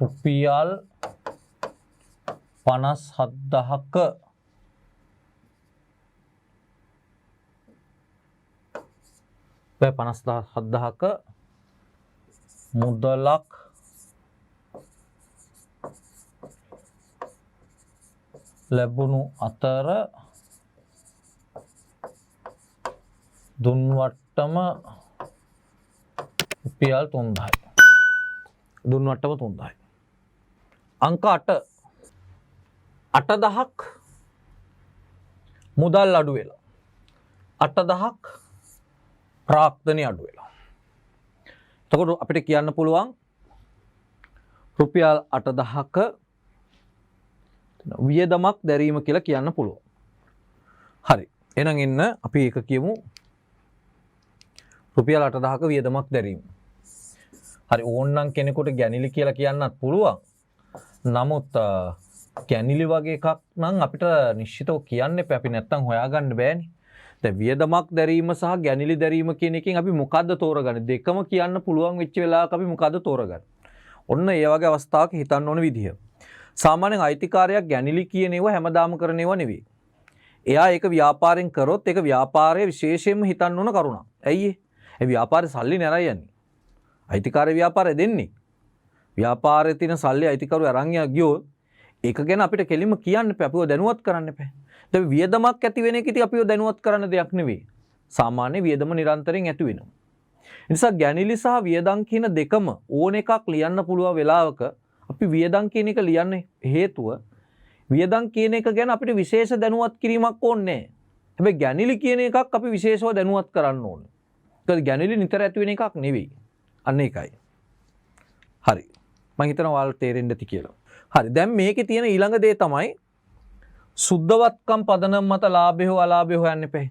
රුපියල් 57000ක මුදලක් ලැබුණු අතර දුන් වට්ටම රුපියල් 3000යි. දුන් වට්ටම 3000යි. අංක 8 8000ක් මුදල් අඩු වෙලා 8000ක් ප්‍රාක්තනය අඩු වෙලා. එතකොට අපිට කියන්න පුළුවන් රුපියල් 8000ක වියදමක් දැරීම කියලා කියන්න පුළුවන්. හරි. එහෙනම් එන්න අපි ඒක කියමු. රුපියල් 8000ක වියදමක් දැරීම. හරි ඕන්නම් කෙනෙකුට ගැනිලි කියලා කියන්නත් පුළුවන්. නමුත් ගැනිලි වගේ එකක් නම් අපිට නිශ්චිතව කියන්න එපා. අපි නැත්තම් හොයාගන්න බෑනේ. දැන් වියදමක් දැරීම සහ ගැනිලි දැරීම කියන එකෙන් අපි මොකද්ද තෝරගන්නේ? දෙකම කියන්න පුළුවන් වෙච්ච වෙලාවක අපි මොකද්ද තෝරගන්නේ? ඔන්න ඒ වගේ අවස්ථාවක හිතන්න ඕන විදිහ. සාමාන්‍යයෙන් අයිතිකාරයක් ගැනිලි කියන ඒවා හැමදාම කරන ඒවා නෙවෙයි. එයා ඒක ව්‍යාපාරයෙන් කරොත් ඒක ව්‍යාපාරයේ විශේෂයෙන්ම හිතන්න ඕන කරුණක්. ඇයි ඒ ව්‍යාපාරේ සල්ලි නෑරයි යන්නේ. අයිතිකාරය ව්‍යාපාරය දෙන්නේ. ව්‍යාපාරයේ තියෙන සල්ලි අයිතිකරු අරන් ගියොත් ඒක ගැන අපිට කෙලින්ම කියන්න එපා. අපිව දැනුවත් කරන්න එපා. දැන් වියදමක් ඇති වෙන එක ඉතින් අපිව දැනුවත් කරන්න දෙයක් නෙවෙයි. සාමාන්‍ය වියදම නිරන්තරයෙන් ඇති වෙනවා. ඒ නිසා ගැනිලි සහ වියදම් කියන දෙකම ඕන එකක් ලියන්න පුළුවන් වෙලාවක අපි වියදම් කියන එක ලියන්න හේතුව වියදම් කියන එක ගැන අපිට විශේෂ දැනුවත් කිරීමක් ඕනේ නැහැ. හැබැයි ගැනිලි කියන එකක් අපි විශේෂව දැනුවත් කරන්න ඕනේ. ඒකද ගැනිලි නිතර ඇති වෙන එකක් නෙවෙයි. අන්න ඒකයි. හරි. මම හිතනවා ඔයාලට තේරෙන්න ඇති කියලා. හරි. දැන් මේකේ තියෙන ඊළඟ දේ තමයි සුද්ධවත්කම් පදනම් මත ලාභය හෝ අලාභය හොයන්න එපා.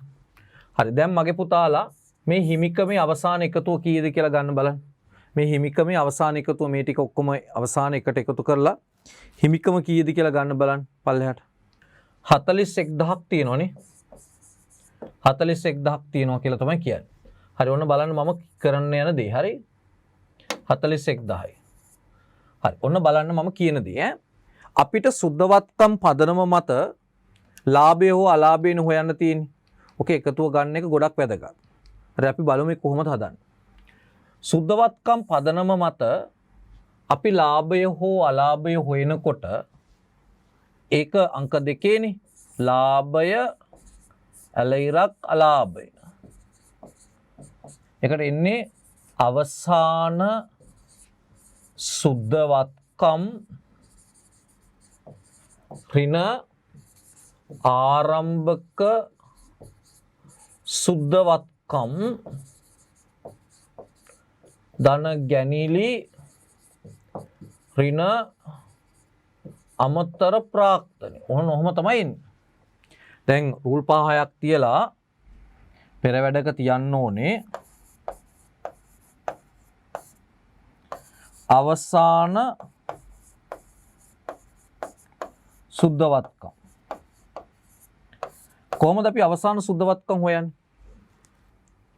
හරි. දැන් මගේ පුතාලා මේ හිමිකමේ අවසාන එකතුව කීයද කියලා ගන්න බලන්න. මේ හිමිකමේ අවසාන එකතුව මේ ටික ඔක්කොම අවසාන එකට එකතු කරලා හිමිකම කීයද කියලා ගන්න බලන්න පල්ලෙහාට. 41000ක් තියෙනවනේ. 41000ක් තියෙනවා කියලා තමයි කියන්නේ. හරි ඔන්න බලන්න මම කරන්න යන දේ. හරි. 41000යි. හරි ඔන්න බලන්න මම කියන දේ අපිට සුද්ධවත්කම් පදනම මත ලාභය හෝ අලාභය හොයන්න තියෙන්නේ. ඕකේ එකතුව ගන්න එක ගොඩක් වැදගත්. හරි අපි බලමු කොහොමද හදන්නේ. සුද්ධවත්කම් පදනම මත අපි ලාභය හෝ අලාභය හොයනකොට ඒක අංක දෙකේනේ. ලාභය ඇලයිරක් අලාභය. එකට එන්නේ අවසාන සුද්ධවත්කම් ඍණ ආරම්භක සුද්ධවත්කම් ධන ගැනිලි ඍණ අමතර ප්‍රාක්තන. ඔහොම තමයි එන්නේ. දැන් රූල් 5ක් තියලා පෙර වැඩක තියන්න ඕනේ අවසාන සුද්ධවත්කම්. කොහොමද අපි අවසාන සුද්ධවත්කම් හොයන්නේ?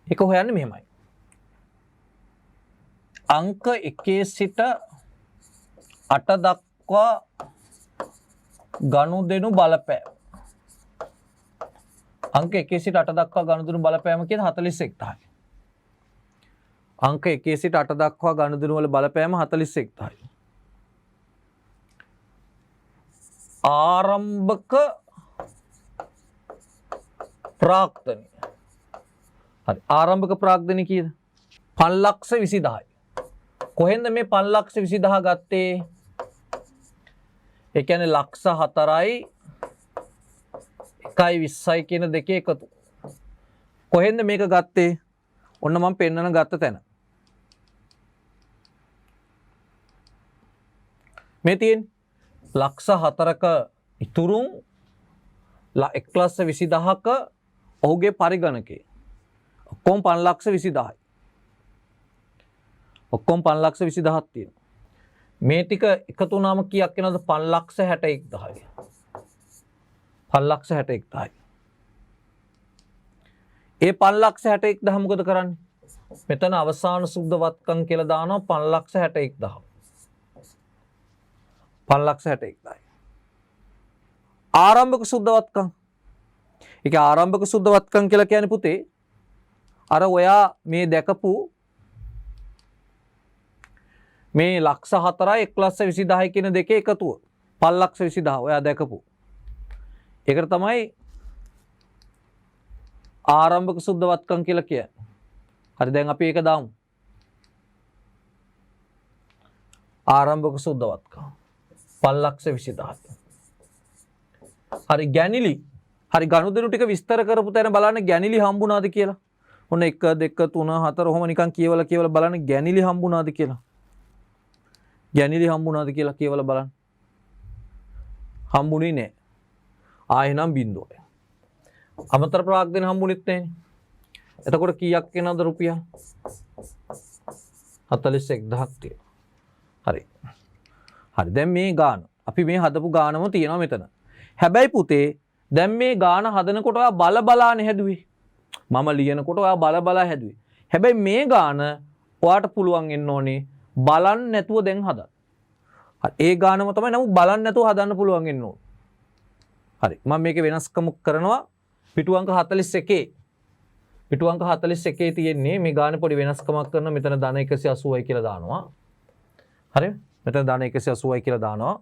ඒක හොයන්නේ මෙහෙමයි. අංක 1 සිට 8 දක්වා ගනුදෙනු බලපෑම. අංක 1 සිට 8 දක්වා ගනුදෙනු බලපෑම කියන 41000යි. අංක 1 සිට 8 දක්වා ගනුදෙනු වල බලපෑම 41000යි. ආරම්භක ප්‍රාක්තනය. හරි ආරම්භක ප්‍රාක්තනය කීයද? 520000යි. කොහෙන්ද මේ 520000 ගත්තේ? ඒ කියන්නේ ලක්ෂ 4යි 1.20යි කියන දෙකේ එකතු. කොහෙන්ද මේක ගත්තේ? ඔන්න මම පෙන්නන ගත්ත තැන. මේ තියෙන්නේ ලක්ෂ 4ක ඉතුරුන් 1,20,000ක ඔහුගේ පරිගණකේ. ඔක්කොම 5,20,000යි. ඔක්කොම 5,20,000ක් තියෙනවා. මේ ටික එකතු වුණාම කීයක් වෙනවද? 5,61,000යි. 5,61,000යි. ඒ 5,61,000 මොකද කරන්නේ? මෙතන අවසාන සුද්ධවත්කම් කියලා දානවා 5,61,000. 5,61,000යි. ආරම්භක සුද්ධවත්කම්. ඒක ආරම්භක සුද්ධවත්කම් කියලා කියන්නේ පුතේ අර ඔයා මේ දැකපු මේ ලක්ෂ 4යි 1,20,000 කියන දෙකේ එකතුව 5,20,000 ඔයා දැකපු. ඒකට තමයි ආරම්භක සුද්ධවත්කම් කියලා කියන්නේ. හරි දැන් අපි ඒක දාමු. ආරම්භක සුද්ධවත්කම් 5,20,000. හරි ගැනිලි. හරි ගනුදෙනු ටික විස්තර කරපු තැන බලන්න ගැනිලි හම්බුණාද කියලා. ඔන්න 1 2 3 4 ඔහොම නිකන් කියවලා බලන්න ගැනිලි හම්බුණාද කියලා. ගැනිලි හම්බුණාද කියලා කියවලා බලන්න. හම්බුනේ නැහැ. ආයෙනම් බින්දුවයි. අමතර ප්‍රාග්ධන හම්බුනෙත් නැහැනේ. එතකොට කීයක් එනවද රුපියල් 41000ක් තියෙනවා. හරි. හරි. දැන් මේ ගාන අපි මේ හදපු ගානම තියෙනවා මෙතන. හැබැයි පුතේ දැන් මේ ගාන හදනකොට ඔයා බල බලානේ හැදුවේ. මම ලියනකොට ඔයා බල බලා හැදුවේ. හැබැයි මේ ගාන ඔයාට පුළුවන් වෙන්න ඕනේ බලන්න නැතුව දැන් හදන්න. හරි. ඒ ගානම තමයි නමුත් බලන්න නැතුව හදන්න පුළුවන් වෙන්න ඕනේ. හරි. මම මේකේ වෙනස්කම් කරනවා පිටු අංක 41. පිටු අංක 41 තියෙන්නේ මේ ගානේ පොඩි වෙනස්කමක් කරන මෙතන ධන 180යි කියලා දානවා. හරි. මෙතන ධන 180යි කියලා දානවා.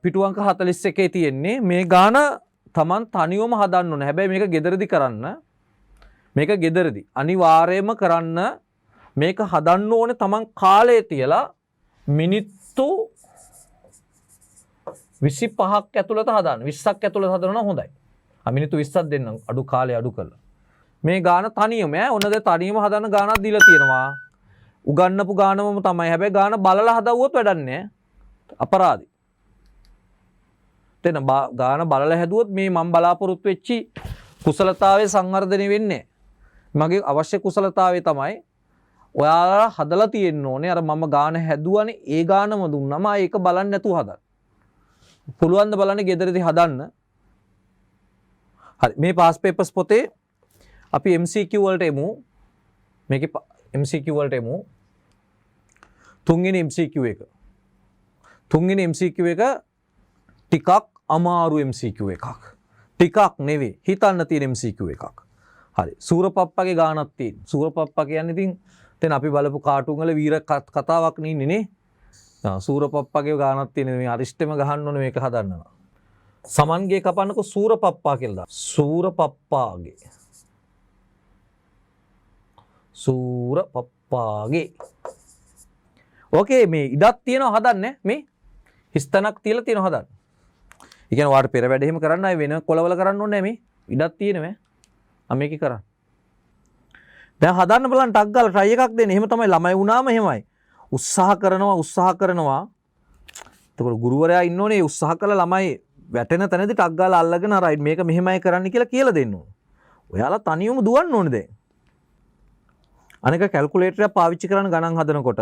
පිටු අංක 41 තියෙන්නේ මේ ගාන Taman තනියම හදන්න ඕනේ. හැබැයි මේක ගෙදරදි කරන්න. මේක ගෙදරදි අනිවාර්යයෙන්ම කරන්න මේක හදන්න ඕනේ Taman කාලය තියලා මිනිත්තු 25ක් ඇතුළත හදන්න. 20ක් ඇතුළත හදනවා හොඳයි. මිනිත්තු 20ක් දෙන්න අඩු කාලේ අඩු කරලා. මේ ගාන තනියම ඕනද තනියම හදන්න ගානක් දීලා තියෙනවා. උගන්නපු ගානම තමයි. හැබැයි ගාන බලලා හදවුවොත් වැඩක් නැහැ. අපරාධයි. තේන ගාන බලලා හැදුවොත් මේ මම බලාපොරොත්තු වෙච්චි කුසලතාවයේ සංවර්ධනය වෙන්නේ නැහැ. මගේ අවශ්‍ය කුසලතාවය තමයි ඔයාලා හදලා තියෙන්න ඕනේ. අර මම ගාන හැදුවනේ ඒ ගානම දුන්නම ඒක බලන්න නැතුව හදන්න. පුළුවන් ද බලන්න ගෙදරදී හදන්න. හරි මේ පාස් පේපර්ස් පොතේ අපි MCQ වලට එමු. මේකේ MCQ වලට එමු. තුන්වෙනි MCQ එක. තුන්වෙනි MCQ එක ටිකක් අමාරු MCQ එකක්. ටිකක් නෙවෙයි හිතන්න තියෙන MCQ එකක්. හරි සූරපප්පගේ ගානක් තියෙන. සූරපප්පා කියන්නේ ඉතින් දැන් අපි බලපු කාටුන් වල වීර කතාවක් නෙන්නේ නේ. සූරපප්පගේ ගානක් තියෙන මේ අරිෂ්ටෙම ගහන්න ඕනේ මේක හදන්න. සමන්ගේ කපන්නකො සූරපප්පා කියලා දාන්න. සූරපප්පාගේ. සූරපප්පාගේ. ඕකේ මේ ඉඩක් තියෙනවා හදන්නේ මේ හිස්තනක් තියලා තියෙනවා හදන්න. ඒ කියන්නේ වාට පෙර වැඩ එහෙම කරන්න ආයේ වෙන කොලවල කරන්න ඕනේ නැහැ මේ. ඉඩක් තියෙනවා. මේක කරන්න. දැන් හදන්න බලන්න ටක් ගාලා try එකක් දෙන්න. එහෙම තමයි ළමයි වුණාම එහෙමයි. උත්සාහ කරනවා. එතකොට ගුරුවරයා ඉන්න ඕනේ උත්සාහ කළ ළමයි වැටෙන තැනදී ටක් ගාලා අල්ලගෙන රයිට් මේක මෙහෙමයි කරන්න කියලා දෙන්න ඕනේ. ඔයාලා තනියම දුවන්න ඕනේ දැන්. අනික කැල්කියුලේටරයක් පාවිච්චි කරන ගණන් හදනකොට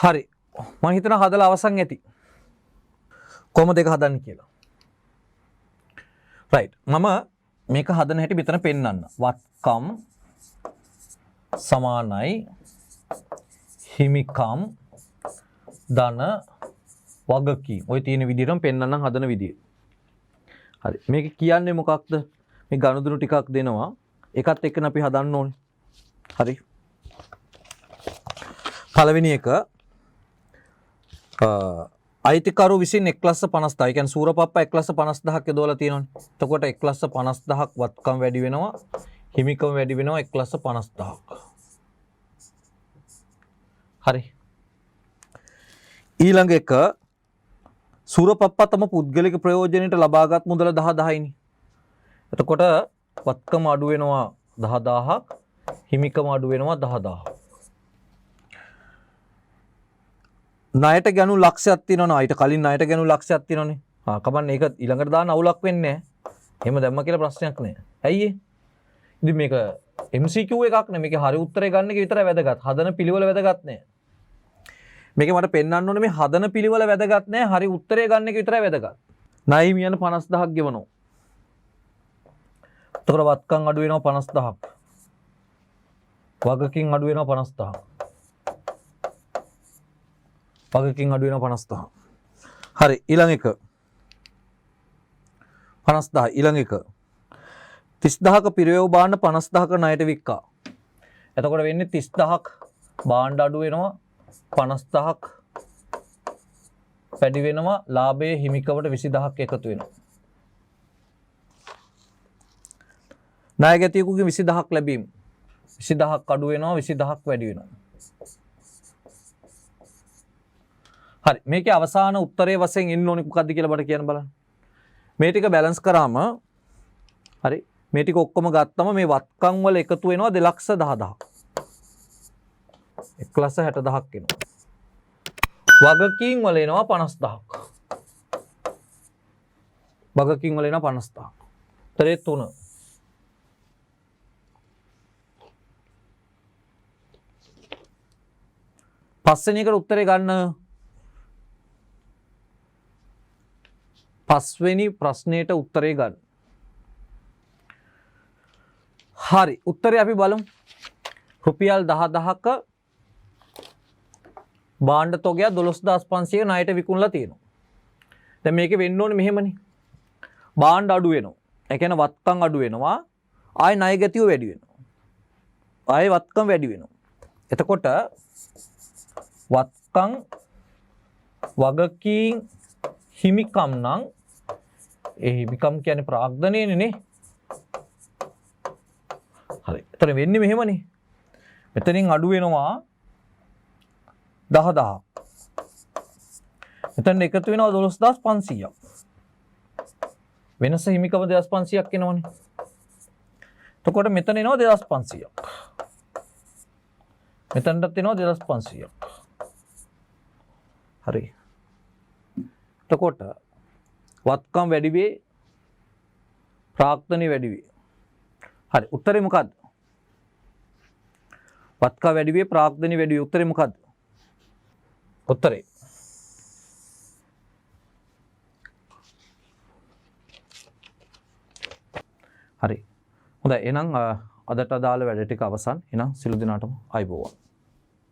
හරි මම හිතනවා හදලා අවසන් ඇති. කොහොමද ඒක හදන්නේ කියලා. රයිට් මම මේක හදන හැටි මෙතන පෙන්නන්න. වත්කම් සමානයි හිමිකම් ධන වගකීම්. ඔය තියෙන විදිහටම පෙන්නන්නම් හදන විදිය. හරි. මේක කියන්නේ මොකක්ද? මේ ගනුදෙනු ටිකක් දෙනවා. ඒකත් එක්කන අපි හදන්න ඕනේ. හරි. පළවෙනි එක අයිතිකරු විසින් 1,50,000. ඒ කියන්නේ සූරපප්පා 1,50,000ක් යොදවලා තියෙනවානේ. එතකොට 1,50,000ක් වත්කම් වැඩි වෙනවා. හිමිකම වැඩි වෙනවා 1,50,000ක්. හරි. ඊළඟ එක සූරපප්පා තම පුද්ගලික ප්‍රයෝජනයට ලබාගත් මුදල 10,000යිනේ. එතකොට වත්කම අඩු වෙනවා 10,000ක්, හිමිකම අඩු වෙනවා 10,000ක්. ණයට ගනු ලක්ෂයක් තියෙනවනේ. ඊට කලින් ණයට ගනු ලක්ෂයක් තියෙනවනේ. කමන්නේ ඒක ඊළඟට දාන්න අවුලක් වෙන්නේ නැහැ. එහෙම දැම්ම කියලා ප්‍රශ්නයක් නැහැ. ඇයි ඒ? ඉතින් මේක MCQ එකක් නේ. මේකේ හරි උත්තරේ ගන්න එක විතරයි වැදගත්. හදන පිළිවෙල වැදගත් නැහැ. මේක මට පෙන්වන්න ඕනේ මේ හදන පිළිවෙල වැදගත් නැහැ. හරි උත්තරේ ගන්න එක විතරයි වැදගත්. ණය හිමියන 50,000ක් ගෙවනවා. එතකොට වත්කම් අඩු වෙනවා 50,000ක්. වගකීම් අඩු වෙනවා 50,000ක්. වගකීම් අඩු වෙනවා 50,000ක්. හරි ඊළඟ එක 50,000 ඊළඟ එක 30,000ක පිරිවෙව් භාණ්ඩ 50,000ක ණයට වික්කා. එතකොට වෙන්නේ 30,000ක් භාණ්ඩ අඩු වෙනවා 50,000ක් වැඩි වෙනවා ලාභයේ හිමිකවට 20,000ක් එකතු වෙනවා. ණයගැතියෙකුගේ 20,000ක් ලැබීම 20,000ක් අඩු වෙනවා 20,000ක් වැඩි වෙනවා. හරි මේකේ අවසාන උත්තරයේ වශයෙන් එන්න ඕනේ මොකක්ද කියලා බට කියන්න බලන්න. මේ ටික බැලන්ස් කරාම හරි මේ ටික ඔක්කොම ගත්තම මේ වත්කම් වල එකතු වෙනවා 2,10,000ක්. 1,60,000ක් එනවා. වගකීම් වල එනවා 50,000ක්. වගකීම් වල එනවා 50,000ක්. උත්තරේ 3. පස්වෙනි එකට උත්තරේ ගන්න. පස්වෙනි ප්‍රශ්නයට උත්තරේ ගන්න. හරි උත්තරේ අපි බලමු. රුපියල් 10000ක භාණ්ඩ තොගයක් 12500ක ණයට විකුණලා තියෙනවා. දැන් මේකේ වෙන්න ඕනේ මෙහෙමනේ. භාණ්ඩ අඩු වෙනවා. ඒ කියන්නේ වත්කම් අඩු වෙනවා. ආයි ණය ගැතිය වැඩි වෙනවා. ආයි වත්කම් වැඩි වෙනවා. එතකොට වත්කම් වගකීම් හිමිකම් නම් ඒ හිමිකම් කියන්නේ ප්‍රාග්ධනයනේ නේ. හරි. එතන වෙන්නේ මෙහෙමනේ. මෙතනින් අඩු වෙනවා 10000. මෙතන එකතු වෙනවා 12500ක්. වෙනස හිමිකම 2500ක් එනවනේ. එතකොට මෙතන එනවා 2500ක්. මෙතනටත් එනවා 2500ක්. හරි. එතකොට වත්කම් වැඩි වේ ප්‍රාග්ධනය වැඩි වේ. හරි උත්තරේ මොකද්ද? වත්කම් වැඩි වේ ප්‍රාග්ධනය වැඩි වේ. උත්තරේ මොකද්ද? උත්තරේ හරි. හොඳයි එහෙනම් අදට අදාළ වැඩ ටික අවසන්. එහෙනම් සිළු දිනාටම ආයුබෝවන්.